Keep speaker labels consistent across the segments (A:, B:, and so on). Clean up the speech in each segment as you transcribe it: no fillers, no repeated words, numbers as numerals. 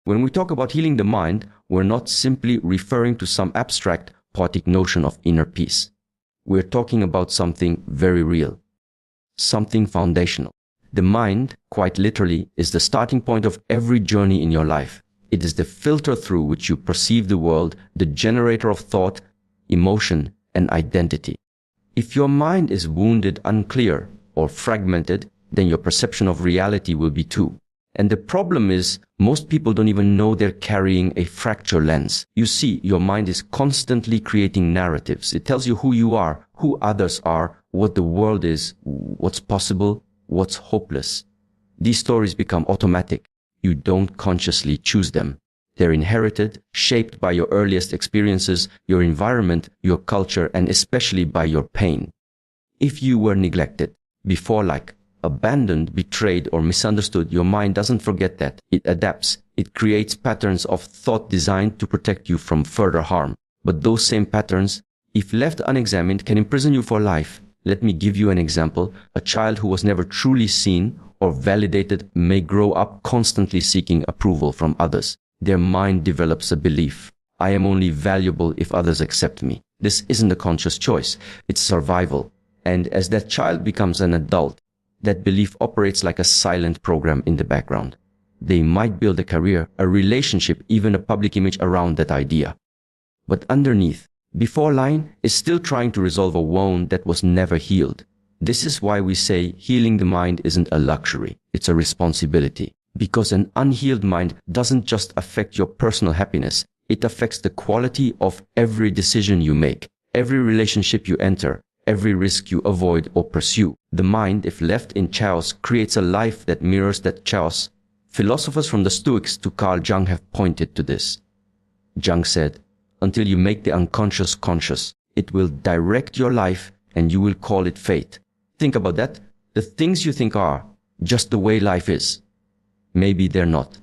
A: When we talk about healing the mind, we're not simply referring to some abstract, poetic notion of inner peace. We're talking about something very real, something foundational. The mind, quite literally, is the starting point of every journey in your life. It is the filter through which you perceive the world, the generator of thought, emotion, and identity. If your mind is wounded, unclear, or fragmented, then your perception of reality will be too. And the problem is, most people don't even know they're carrying a fracture lens. You see, your mind is constantly creating narratives. It tells you who you are, who others are, what the world is, what's possible, what's hopeless. These stories become automatic. You don't consciously choose them. They're inherited, shaped by your earliest experiences, your environment, your culture, and especially by your pain. If you were neglected, before like abandoned, betrayed, or misunderstood, your mind doesn't forget that. It adapts. It creates patterns of thought designed to protect you from further harm. But those same patterns, if left unexamined, can imprison you for life. Let me give you an example. A child who was never truly seen or validated may grow up constantly seeking approval from others. Their mind develops a belief. I am only valuable if others accept me. This isn't a conscious choice. It's survival. And as that child becomes an adult, that belief operates like a silent program in the background. They might build a career, a relationship, even a public image around that idea. But underneath, before line, is still trying to resolve a wound that was never healed. This is why we say healing the mind isn't a luxury, it's a responsibility. Because an unhealed mind doesn't just affect your personal happiness, it affects the quality of every decision you make, every relationship you enter, every risk you avoid or pursue. The mind, if left in chaos, creates a life that mirrors that chaos. Philosophers from the Stoics to Carl Jung have pointed to this. Jung said, "Until you make the unconscious conscious, it will direct your life and you will call it fate." Think about that. The things you think are just the way life is. Maybe they're not.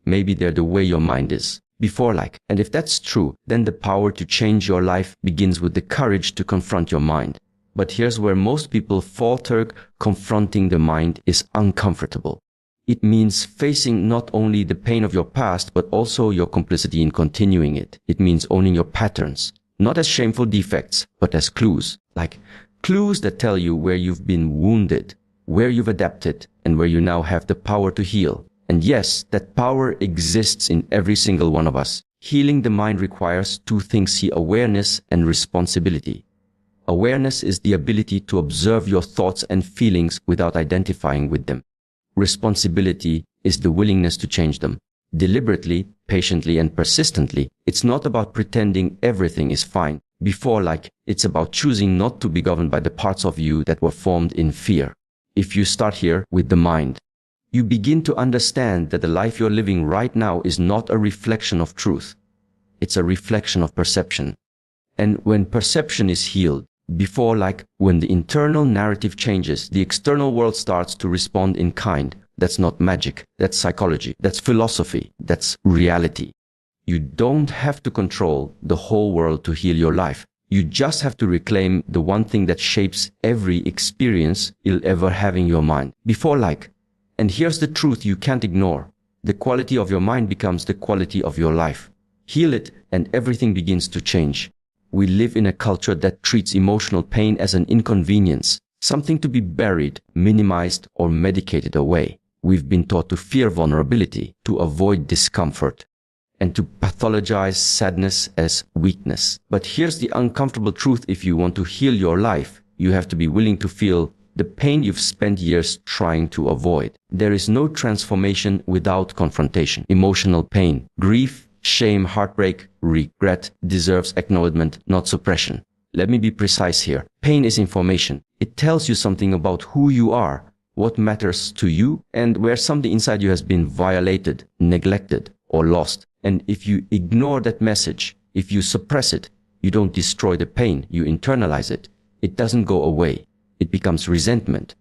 A: Maybe they're the way your mind is. Before like. And if that's true, then the power to change your life begins with the courage to confront your mind. But here's where most people falter. Confronting the mind is uncomfortable. It means facing not only the pain of your past, but also your complicity in continuing it. It means owning your patterns, not as shameful defects, but as clues. Like clues that tell you where you've been wounded, where you've adapted, and where you now have the power to heal. And yes, that power exists in every single one of us. Healing the mind requires two things: see, awareness and responsibility. Awareness is the ability to observe your thoughts and feelings without identifying with them. Responsibility is the willingness to change them. Deliberately, patiently, and persistently. It's not about pretending everything is fine. Before like, it's about choosing not to be governed by the parts of you that were formed in fear. If you start here with the mind, you begin to understand that the life you're living right now is not a reflection of truth. It's a reflection of perception. And when perception is healed, before like when the internal narrative changes, the external world starts to respond in kind. That's not magic. That's psychology. That's philosophy. That's reality. You don't have to control the whole world to heal your life. You just have to reclaim the one thing that shapes every experience you'll ever have in your mind. Before like, and here's the truth you can't ignore. The quality of your mind becomes the quality of your life. Heal it and everything begins to change. We live in a culture that treats emotional pain as an inconvenience, something to be buried, minimized, or medicated away. We've been taught to fear vulnerability, to avoid discomfort, and to pathologize sadness as weakness. But here's the uncomfortable truth: if you want to heal your life, you have to be willing to feel the pain you've spent years trying to avoid. There is no transformation without confrontation. Emotional pain, grief, shame, heartbreak, regret deserves acknowledgement, not suppression. Let me be precise here. Pain is information. It tells you something about who you are, what matters to you, and where something inside you has been violated, neglected, or lost. And if you ignore that message, if you suppress it, you don't destroy the pain, you internalize it. It doesn't go away. It becomes resentment.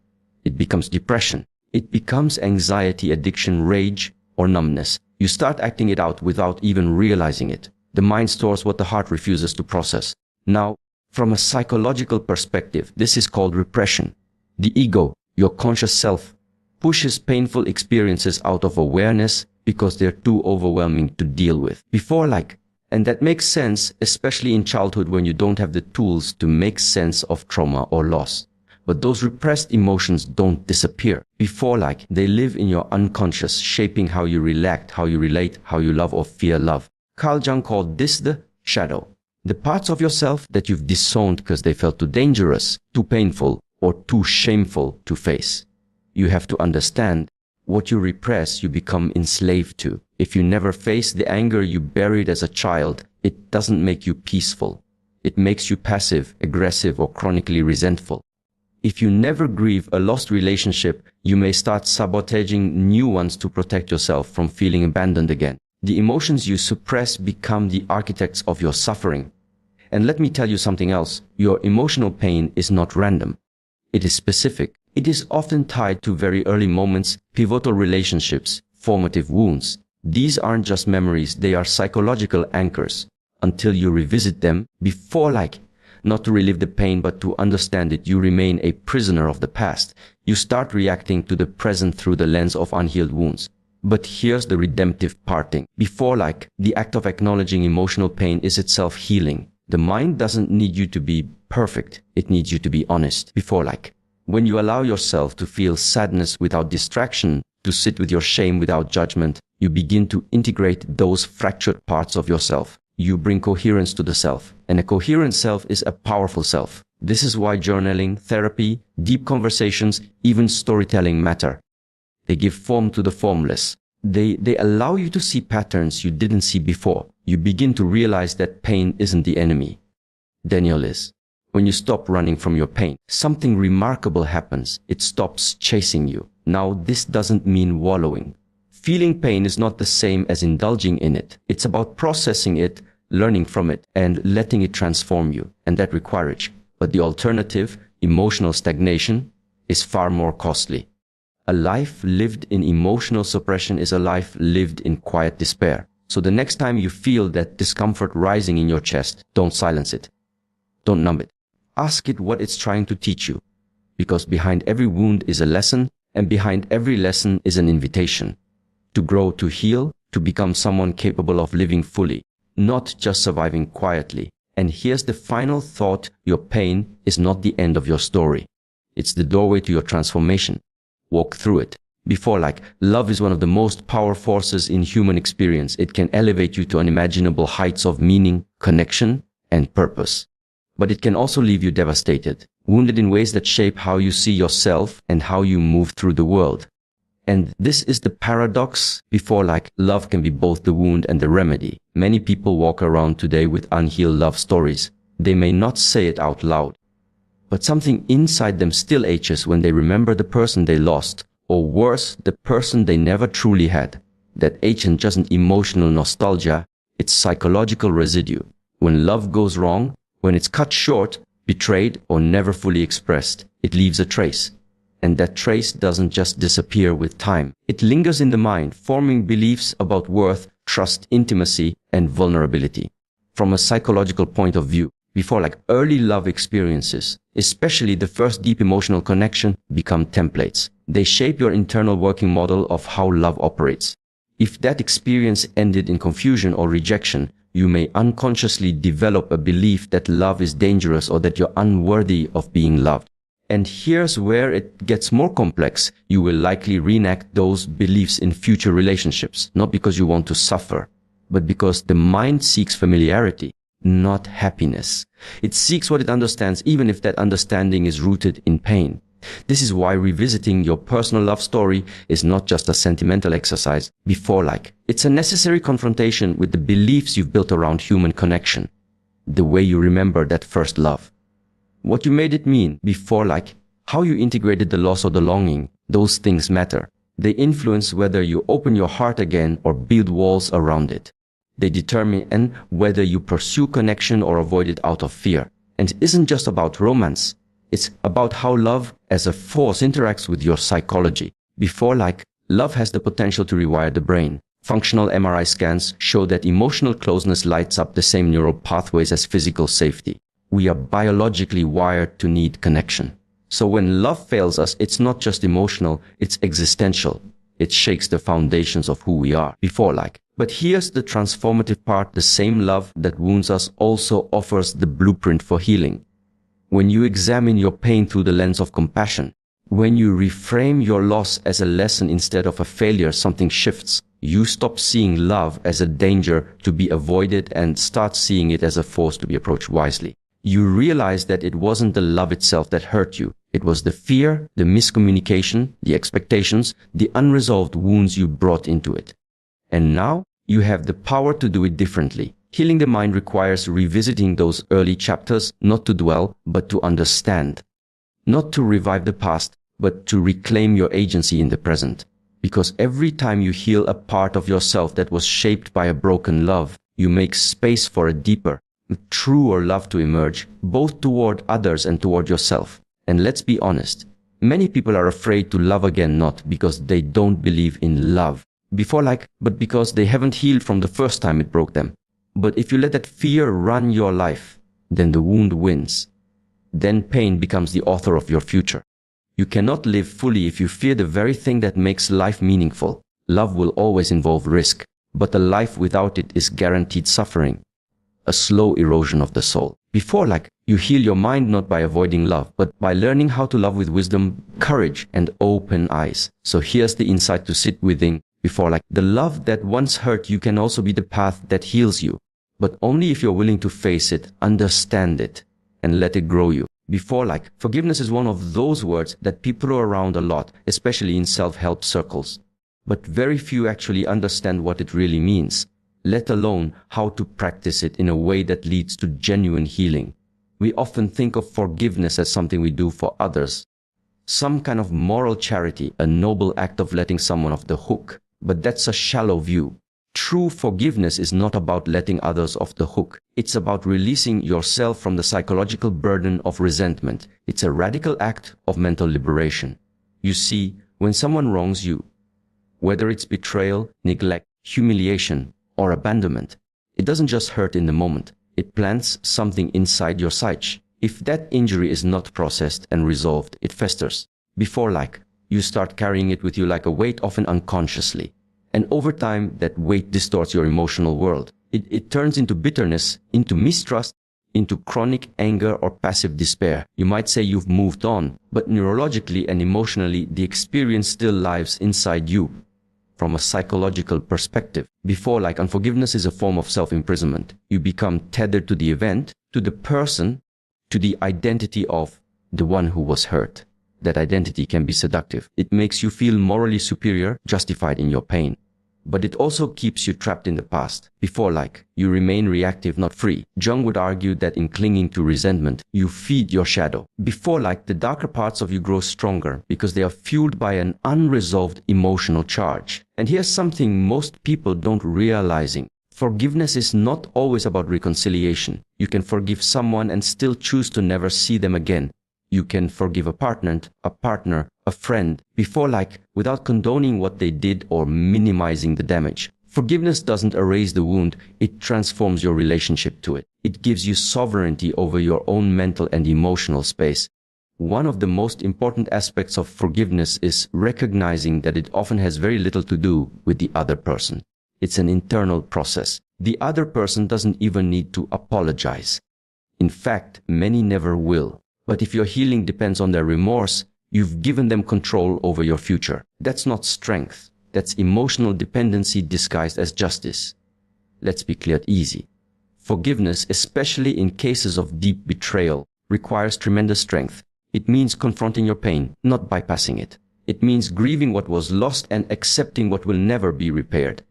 A: It becomes depression. It becomes anxiety, addiction, rage, or numbness. You start acting it out without even realizing it. The mind stores what the heart refuses to process. Now, from a psychological perspective, this is called repression. The ego, your conscious self, pushes painful experiences out of awareness because they're too overwhelming to deal with. Before like, and that makes sense, especially in childhood when you don't have the tools to make sense of trauma or loss. But those repressed emotions don't disappear. Before like, they live in your unconscious, shaping how you react, how you relate, how you love or fear love. Carl Jung called this the shadow. The parts of yourself that you've disowned because they felt too dangerous, too painful, or too shameful to face. You have to understand, what you repress, you become enslaved to. If you never face the anger you buried as a child, it doesn't make you peaceful. It makes you passive, aggressive, or chronically resentful. If you never grieve a lost relationship, you may start sabotaging new ones to protect yourself from feeling abandoned again. The emotions you suppress become the architects of your suffering. And let me tell you something else. Your emotional pain is not random. It is specific. It is often tied to very early moments, pivotal relationships, formative wounds. These aren't just memories, they are psychological anchors. Until you revisit them, before like, not to relive the pain but to understand it, you remain a prisoner of the past. You start reacting to the present through the lens of unhealed wounds. But here's the redemptive parting. Before like, the act of acknowledging emotional pain is itself healing. The mind doesn't need you to be perfect, it needs you to be honest. Before like, when you allow yourself to feel sadness without distraction, to sit with your shame without judgment, you begin to integrate those fractured parts of yourself. You bring coherence to the self, and a coherent self is a powerful self. This is why journaling, therapy, deep conversations, even storytelling matter. They give form to the formless. They allow you to see patterns you didn't see before. You begin to realize that pain isn't the enemy. Daniel is. When you stop running from your pain, something remarkable happens. It stops chasing you. Now, this doesn't mean wallowing. Feeling pain is not the same as indulging in it. It's about processing it, learning from it, and letting it transform you. And that requires courage. But the alternative, emotional stagnation, is far more costly. A life lived in emotional suppression is a life lived in quiet despair. So the next time you feel that discomfort rising in your chest, don't silence it. Don't numb it. Ask it what it's trying to teach you. Because behind every wound is a lesson, and behind every lesson is an invitation. To grow, to heal, to become someone capable of living fully, not just surviving quietly. And here's the final thought: your pain is not the end of your story. It's the doorway to your transformation. Walk through it. Before like, love is one of the most powerful forces in human experience. It can elevate you to unimaginable heights of meaning, connection, and purpose. But it can also leave you devastated, wounded in ways that shape how you see yourself and how you move through the world. And this is the paradox. Before like, love can be both the wound and the remedy. Many people walk around today with unhealed love stories. They may not say it out loud, but something inside them still aches when they remember the person they lost, or worse, the person they never truly had. That ache isn't just an emotional nostalgia, it's psychological residue. When love goes wrong, when it's cut short, betrayed, or never fully expressed, it leaves a trace. And that trace doesn't just disappear with time. It lingers in the mind, forming beliefs about worth, trust, intimacy, and vulnerability. From a psychological point of view, before like, early love experiences, especially the first deep emotional connection, become templates. They shape your internal working model of how love operates. If that experience ended in confusion or rejection, you may unconsciously develop a belief that love is dangerous or that you're unworthy of being loved. And here's where it gets more complex. You will likely reenact those beliefs in future relationships, not because you want to suffer, but because the mind seeks familiarity, not happiness. It seeks what it understands, even if that understanding is rooted in pain. This is why revisiting your personal love story is not just a sentimental exercise. Before like, it's a necessary confrontation with the beliefs you've built around human connection. The way you remember that first love. What you made it mean. Before like, how you integrated the loss or the longing. Those things matter. They influence whether you open your heart again or build walls around it. They determine whether you pursue connection or avoid it out of fear. And it isn't just about romance. It's about how love as a force interacts with your psychology. Before like, love has the potential to rewire the brain. Functional MRI scans show that emotional closeness lights up the same neural pathways as physical safety. We are biologically wired to need connection. So when love fails us, it's not just emotional, it's existential. It shakes the foundations of who we are before like. But here's the transformative part. The same love that wounds us also offers the blueprint for healing. When you examine your pain through the lens of compassion, when you reframe your loss as a lesson instead of a failure, something shifts. You stop seeing love as a danger to be avoided and start seeing it as a force to be approached wisely. You realize that it wasn't the love itself that hurt you. It was the fear, the miscommunication, the expectations, the unresolved wounds you brought into it. And now you have the power to do it differently. Healing the mind requires revisiting those early chapters, not to dwell, but to understand. Not to revive the past, but to reclaim your agency in the present. Because every time you heal a part of yourself that was shaped by a broken love, you make space for a deeper, truer love to emerge, both toward others and toward yourself. And let's be honest, many people are afraid to love again, not because they don't believe in love before like, but because they haven't healed from the first time it broke them. But if you let that fear run your life, then the wound wins. Then pain becomes the author of your future. You cannot live fully if you fear the very thing that makes life meaningful. Love will always involve risk, but a life without it is guaranteed suffering, a slow erosion of the soul. Before like, you heal your mind not by avoiding love, but by learning how to love with wisdom, courage, and open eyes. So here's the insight to sit within. Before like, the love that once hurt you can also be the path that heals you, but only if you're willing to face it, understand it, and let it grow you. Before like, forgiveness is one of those words that people throw around a lot, especially in self-help circles. But very few actually understand what it really means, let alone how to practice it in a way that leads to genuine healing. We often think of forgiveness as something we do for others, some kind of moral charity, a noble act of letting someone off the hook. But that's a shallow view. True forgiveness is not about letting others off the hook. It's about releasing yourself from the psychological burden of resentment. It's a radical act of mental liberation. You see, when someone wrongs you, whether it's betrayal, neglect, humiliation, or abandonment, it doesn't just hurt in the moment. It plants something inside your psyche. If that injury is not processed and resolved, it festers. Before like, you start carrying it with you like a weight, often unconsciously. And over time, that weight distorts your emotional world. It turns into bitterness, into mistrust, into chronic anger or passive despair. You might say you've moved on, but neurologically and emotionally, the experience still lives inside you. From a psychological perspective, before like, unforgiveness is a form of self-imprisonment. You become tethered to the event, to the person, to the identity of the one who was hurt. That identity can be seductive. It makes you feel morally superior, justified in your pain. But it also keeps you trapped in the past. Before like, you remain reactive, not free. Jung would argue that in clinging to resentment, you feed your shadow. Before like, the darker parts of you grow stronger because they are fueled by an unresolved emotional charge. And here's something most people don't realizing. Forgiveness is not always about reconciliation. You can forgive someone and still choose to never see them again. You can forgive a partner, a friend, before like, without condoning what they did or minimizing the damage. Forgiveness doesn't erase the wound, it transforms your relationship to it. It gives you sovereignty over your own mental and emotional space. One of the most important aspects of forgiveness is recognizing that it often has very little to do with the other person. It's an internal process. The other person doesn't even need to apologize. In fact, many never will. But if your healing depends on their remorse, you've given them control over your future. That's not strength. That's emotional dependency disguised as justice. Let's be clear, easy. Forgiveness, especially in cases of deep betrayal, requires tremendous strength. It means confronting your pain, not bypassing it. It means grieving what was lost and accepting what will never be repaired.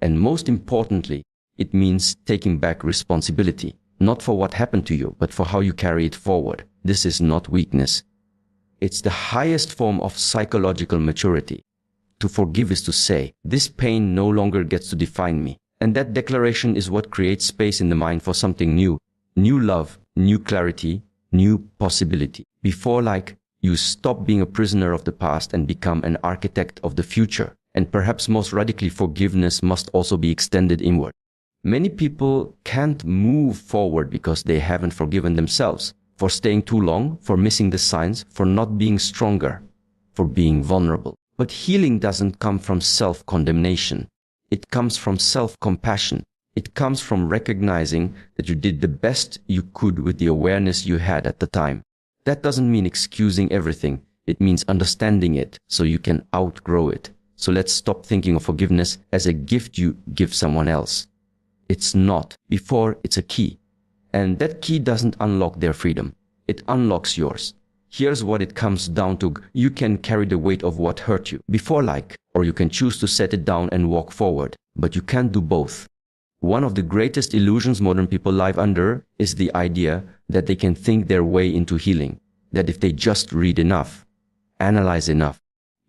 A: And most importantly, it means taking back responsibility. Not for what happened to you, but for how you carry it forward. This is not weakness. It's the highest form of psychological maturity. To forgive is to say, this pain no longer gets to define me. And that declaration is what creates space in the mind for something new. New love, new clarity, new possibility. Before like, you stop being a prisoner of the past and become an architect of the future. And perhaps most radically, forgiveness must also be extended inward. Many people can't move forward because they haven't forgiven themselves. for staying too long, for missing the signs, for not being stronger, for being vulnerable. But healing doesn't come from self-condemnation. It comes from self-compassion. It comes from recognizing that you did the best you could with the awareness you had at the time. That doesn't mean excusing everything. It means understanding it so you can outgrow it. So let's stop thinking of forgiveness as a gift you give someone else. It's not. Before, it's a key. And that key doesn't unlock their freedom. It unlocks yours. Here's what it comes down to. You can carry the weight of what hurt you before, or you can choose to set it down and walk forward. But you can't do both. One of the greatest illusions modern people live under is the idea that they can think their way into healing. That if they just read enough, analyze enough,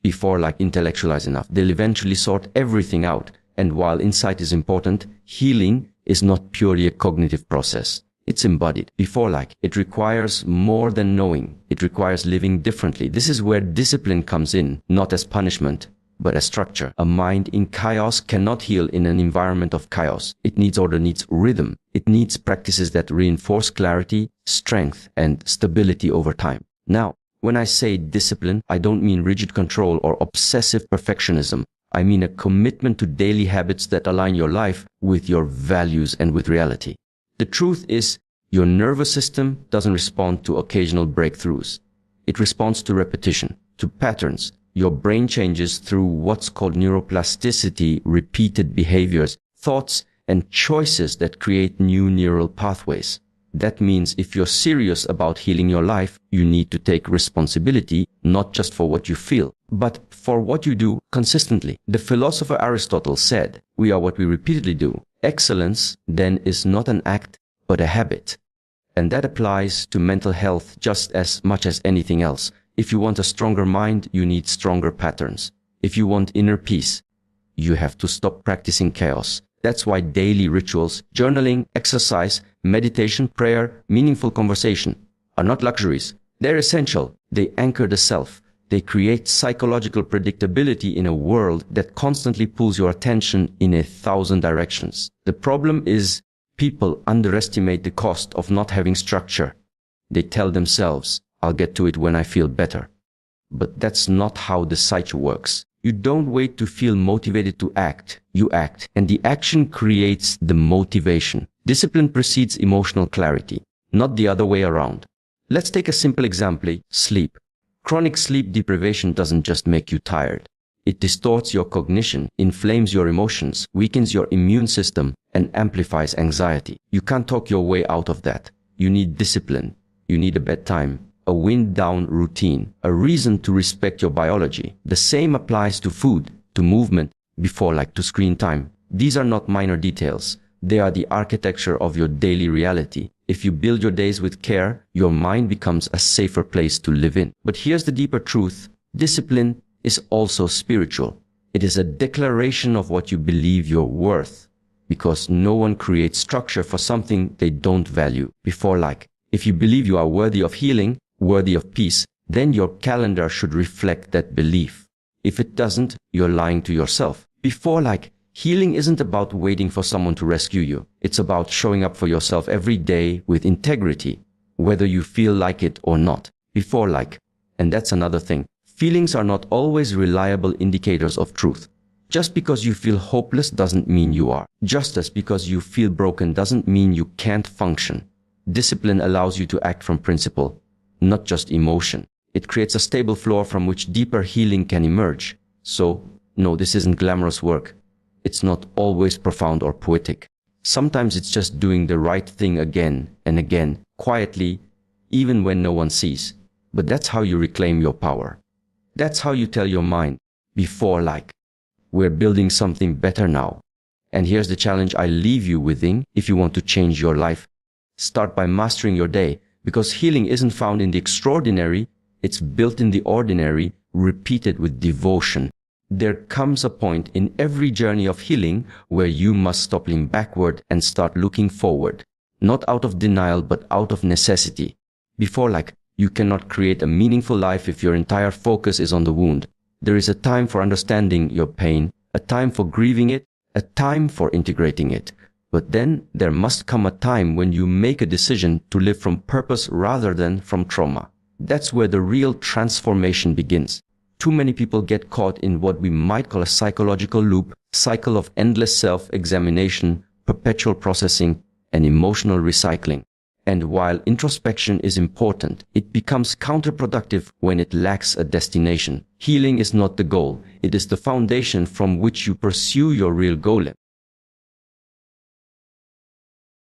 A: before intellectualize enough, they'll eventually sort everything out. And while insight is important, healing is not purely a cognitive process. It's embodied. Before it requires more than knowing. It requires living differently. This is where discipline comes in, not as punishment, but as structure. A mind in chaos cannot heal in an environment of chaos. It needs order, needs rhythm. It needs practices that reinforce clarity, strength, and stability over time. Now, when I say discipline, I don't mean rigid control or obsessive perfectionism. I mean a commitment to daily habits that align your life with your values and with reality. The truth is, your nervous system doesn't respond to occasional breakthroughs. It responds to repetition, to patterns. Your brain changes through what's called neuroplasticity, repeated behaviors, thoughts, and choices that create new neural pathways. That means if you're serious about healing your life, you need to take responsibility, not just for what you feel, but for what you do consistently. The philosopher Aristotle said, "We are what we repeatedly do." Excellence, then, is not an act, but a habit. And that applies to mental health just as much as anything else. If you want a stronger mind, you need stronger patterns. If you want inner peace, you have to stop practicing chaos. That's why daily rituals, journaling, exercise, meditation, prayer, meaningful conversation are not luxuries. They're essential. They anchor the self. They create psychological predictability in a world that constantly pulls your attention in 1,000 directions. The problem is people underestimate the cost of not having structure. They tell themselves, "I'll get to it when I feel better." But that's not how the psyche works. You don't wait to feel motivated to act. You act, and the action creates the motivation. Discipline precedes emotional clarity, not the other way around. Let's take a simple example: sleep. Chronic sleep deprivation doesn't just make you tired. It distorts your cognition, inflames your emotions, weakens your immune system, and amplifies anxiety. You can't talk your way out of that. You need discipline. You need a bedtime, a wind-down routine, a reason to respect your biology. The same applies to food, to movement, before to screen time. These are not minor details. They are the architecture of your daily reality. If you build your days with care, your mind becomes a safer place to live in. But here's the deeper truth. Discipline is also spiritual. It is a declaration of what you believe you're worth. Because no one creates structure for something they don't value. Before if you believe you are worthy of healing, worthy of peace, then your calendar should reflect that belief. If it doesn't, you're lying to yourself. Before healing isn't about waiting for someone to rescue you. It's about showing up for yourself every day with integrity, whether you feel like it or not. Before and that's another thing. Feelings are not always reliable indicators of truth. Just because you feel hopeless doesn't mean you are. Just as because you feel broken doesn't mean you can't function. Discipline allows you to act from principle, not just emotion. It creates a stable floor from which deeper healing can emerge. So, no, this isn't glamorous work. It's not always profound or poetic. Sometimes it's just doing the right thing again and again, quietly, even when no one sees. But that's how you reclaim your power. That's how you tell your mind, before we're building something better now. And here's the challenge I leave you within if you want to change your life. Start by mastering your day, because healing isn't found in the extraordinary, it's built in the ordinary, repeated with devotion. There comes a point in every journey of healing where you must stop looking backward and start looking forward. Not out of denial, but out of necessity. Before you cannot create a meaningful life if your entire focus is on the wound. There is a time for understanding your pain, a time for grieving it, a time for integrating it. But then there must come a time when you make a decision to live from purpose rather than from trauma. That's where the real transformation begins. Too many people get caught in what we might call a psychological loop, cycle of endless self-examination, perpetual processing, and emotional recycling. And while introspection is important, it becomes counterproductive when it lacks a destination. Healing is not the goal, it is the foundation from which you pursue your real goal.